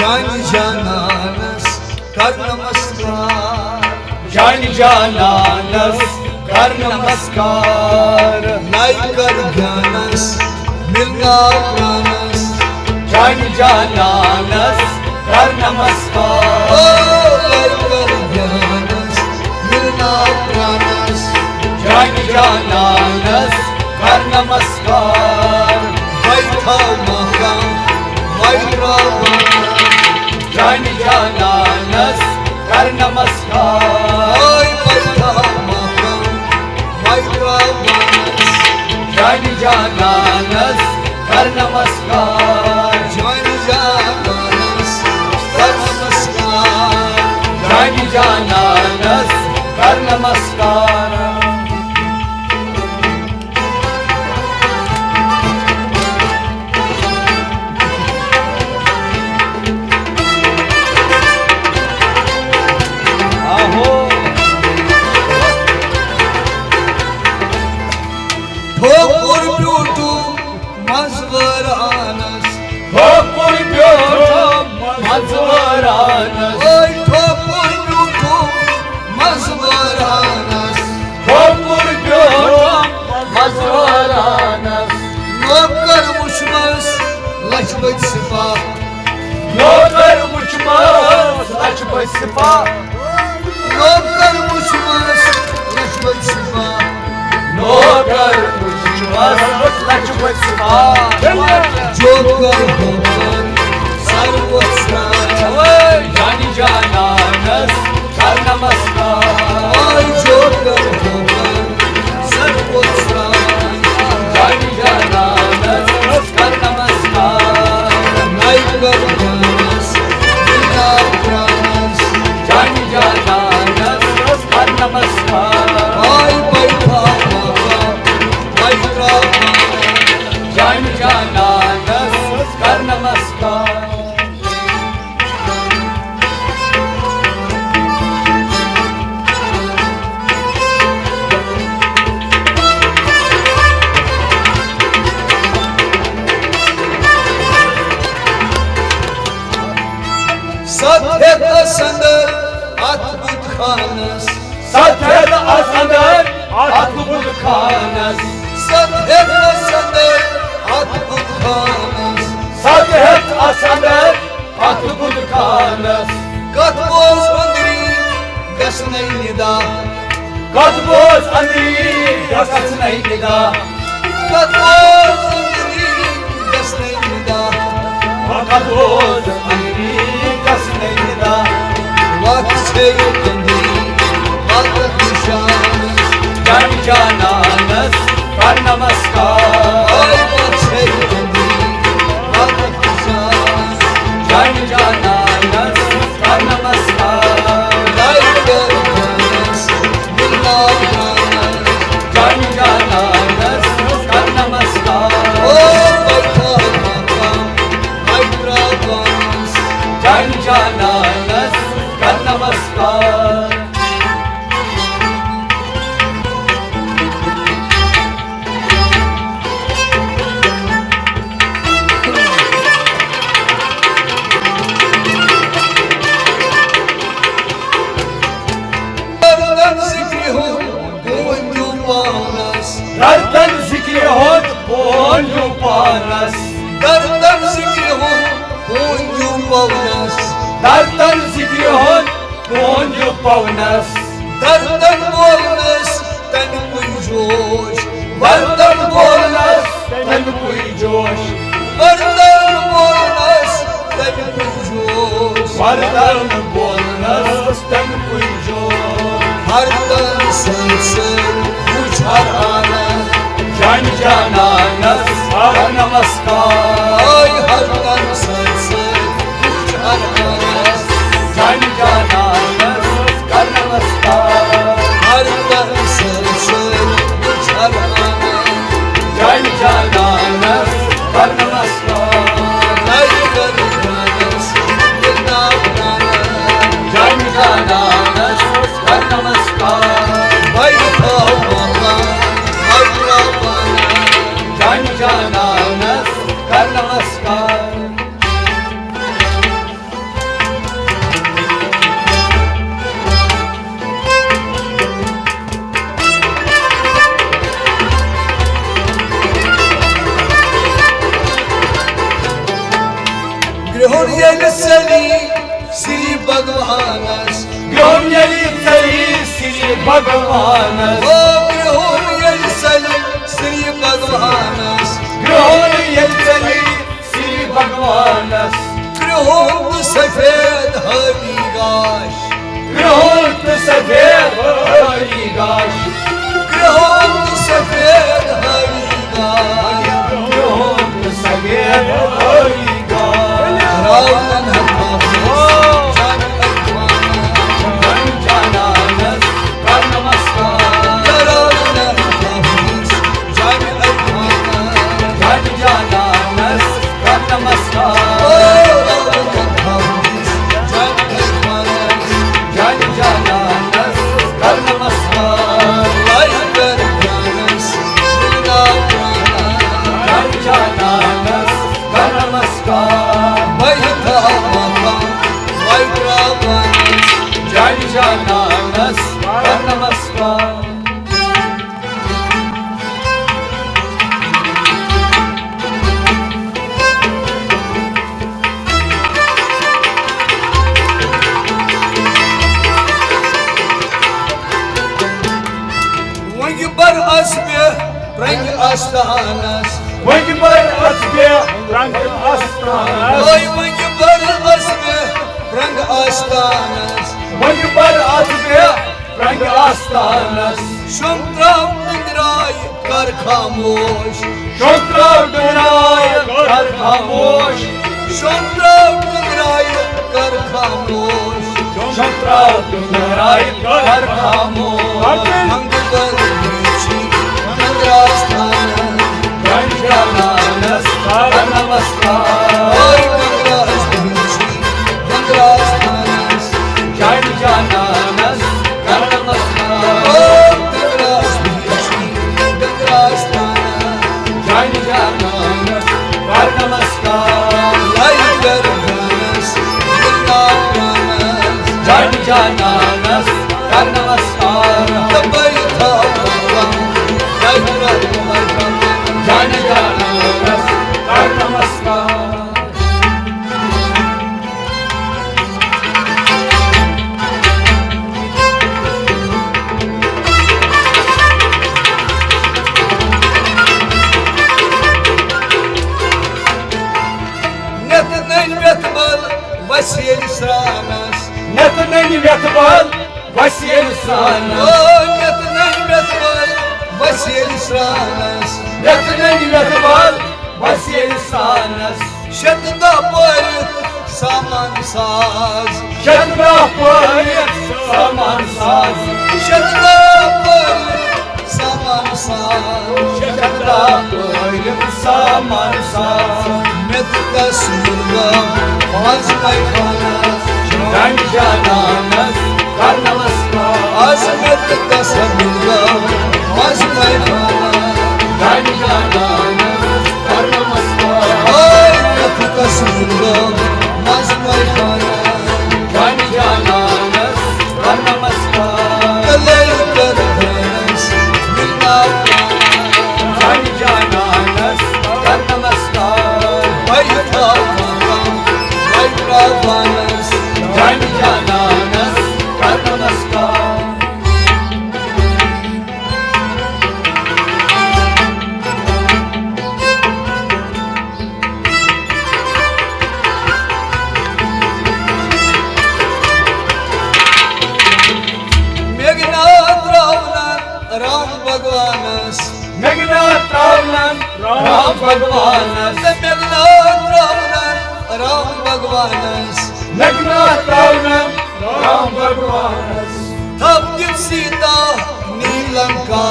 जानी जानानस कर नमस्कार, जानी जानानस कर नमस्कार, लाई कर ज्ञानस मिलना प्राणस, जानी जानानस कर नमस्कार, लाई कर ज्ञानस मिलना प्राणस, जानी जानानस कर नमस्कार, बैठा मकाम वैरावण, जानी जानानस कर नमस्कार, बैठा मकाम वैरावण, जानी जानानस कर नमस्कार, जानी जानानस कर नमस्कार, जानी जानानस कर नमस्कार। ठोकुर ब्यूटू मजवरानस, ठोकुर ब्यूटू मजवरानस, ठोकुर ब्यूटू मजवरानस, ठोकुर ब्यूटू मजवरानस, नौकर मुशमस लछबत सिपाह, नौकर मुशमस लछबत सिपाह, नौकर मुशमस लछबत सिपाह, नौकर मुशमस लछबत सिपाह, जोकर होकर सर्वस्त्राय, जानी जानानस कर नमस्कार, जोकर होकर सर्वस्त्राय, जानी जानानस कर नमस्कार, लाई कर ज्ञानस मिलना प्राणस, जानी जानानस कर नमस्कार, बैठा मकाम वैरावण, जानी जानानस कर नमस्कार। सत्य असंदर अद्भुत खानस, सत्य असंदर अद्भुत खानस, सत्य असंदर अद्भुत खानस, सत्य असंदर अद्भुत खानस, कतबोस अंदरी गसनै निदा, कतबोस अंदरी गसनै निदा, कतबोस अंदरी गसनै निदा, कतबोस अंदरी गसनै निदा, वक्त छे अंदरी वक्त खुशानस, जानी जानानस कर नमस्कार, वक्त छे अंदरी वक्त खुशानस, जानी जानानस कर नमस्कार, लाई कर ज्ञानस मिलना प्राणस, जानी जानानस कर नमस्कार, बैठा मकाम वैरावण, जानी जानानस कर नमस्कार। गर्दन जिक्र हो गोंजू पानस, गर्दन जिक्र होत बोलू पानस, गर्दन जिक्र हो गोंजू पानस, गर्दन जिक्र होत बोलू पवनस, गर्दन बोलनस तन कुई जोश, वर्दन बोलनस तन कोई जोश, गर्दन बोलनस तन कुई जोश, वर्दन बोलनस तन कोई जोश, हर तन संसर बुझर आनंद, जानी जानानस कर नमस्कार, हर तन संसर बुझर आनंद, जानी जानानस कर नमस्कार, हर तन संसर बुझर आनंद, जानी जानानस कर नमस्कार, लाई कर ज्ञानस मिलना प्राणस, जानी जानानस कर नमस्कार, बैठा मकाम वैरावण, जानी जानानस कर नमस्कार। yeli seni Sri Bhagwanas Gyon yeli seni Sri Bhagwanas Grihon yeli seni Sri Bhagwanas Gyon yeli seni Sri Bhagwanas Grihon sefed harigash Grihon sefed harigash Grihon sefed harigash Grihon sefed harigash Ravlan hatafis Jan Jananas Advanas Kar Namaskar Ravlan hatafis Jan Advanas Jananas Kar Namaskar Ravlan hatafis Jan Advanas Jananas Kar Namaskar Vay Advanas Advanas Jananas Kar Namaskar Vay Tavaka Vay Ravanas Jananas Kar Namaskar Vangi bar asbe Prangi astanas Vajbar Asbe Rang Astanas Oy vangi bar asbe Prangi astanas Vajbar Asbe Rang Astanas Şomtrav nigray kar khamosh Şontrav Duray Kar Khamosh Şomtrav nigray kar khamosh Şontrav Duray Kar Khamosh Vangi bar nichi Nagrastanas Jananas Kar Namaskar Oy nagrastanas Nagrastanas Jananas Kar Namaskar Oy nagrastanas Nagrastanas Jananas Kar Namaskar Lay garganas Nagrastanas Jananas Kar Namaskar Tabay thavaka Nagrastanas Jananas Kar Namaskar Netnay metbal Vasil sranas Netnay Vetbal Vasil Sanas Oh netnay metbal Vasil sranas Netnay Vetbal Vasil Sanas Şedda parit saman saz Şedra Payet Saman Saz Şedda parit saman saz Şedra Payet Saman Saz Medda surda Azmay khanas Jananas Kar Namaskar Azmet da sabırda Azmay khanas Jananas Kar Namaskar Ay medda surda Azmay khanas Jananas Kar Namaskar Kalay garganas Milna Jananas Kar Namaskar Vay thavaka Vay ravanas Jananas Kar Namaskar Megnat ravnan Ram Bhagwanas Megnat Ravnan Ram Bhagwanas Megnat ravnan Ram Bhagwanas Megnat Ravnan Ram Bhagwanas Tap git Sita Nilanka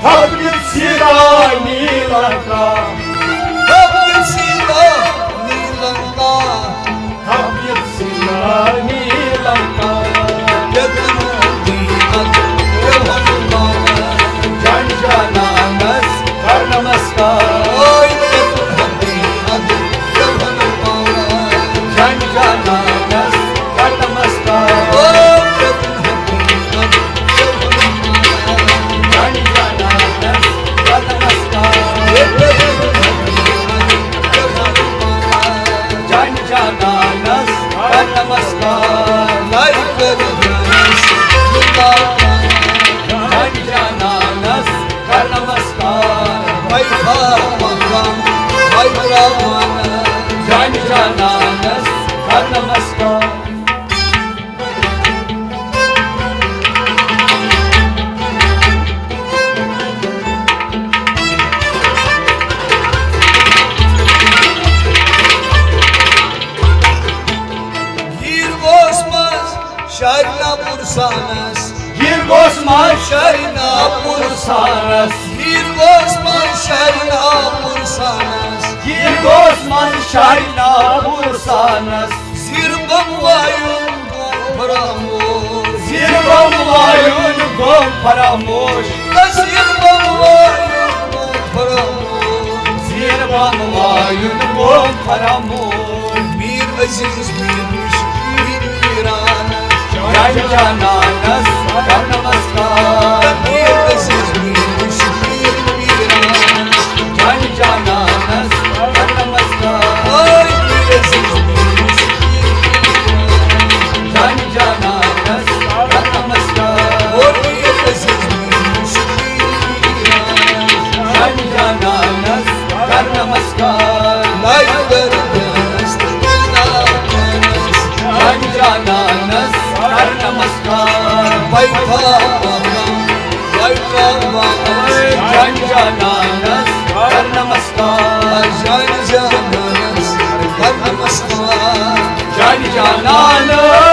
Habit Sira Nilanka Tap git Sita Nilanka Habit Sira Nilanka Yadnati Ad Yavanmana Jananas Kar Namaskar Oy Yadnati Ad Yavanmana Jananas Kar Namaskar Oy Yadnati Ad Yavanmana Jananas Kar Namaskar Yadnati makam Hay Brahmana Jan Jananas Kar Namaskar Gir Bosmaz Şarna Pursanas Gir Bosman Şarna Pursanas Gir Bosmaz Şarna Pursanas Gir Bosman Şarna Pursanas Zirbam Vayun Paramur Zirvam Vayun Gom Paramush Zirbam Vayun Paramur Zirvam Vayun Gom Paramush Bir aziz bir müşkil mirana Jan Jananas Kar Namaskar Bir aziz bir müşkil mirana Jan Jananas Kar Namaskar Ay bir aziz bir müşkil mirana Jan Jananas Kar Namaskar O bir aziz bir müşkil mirana Jan Jananas Kar Namaskar Lay derdest nanas Jan Jananas Kar Namaskar Bay Pavakam Bay Pavakam Jan Jananas Kar Namaskar Jan Jananas Kar Namaskar Jan Jananas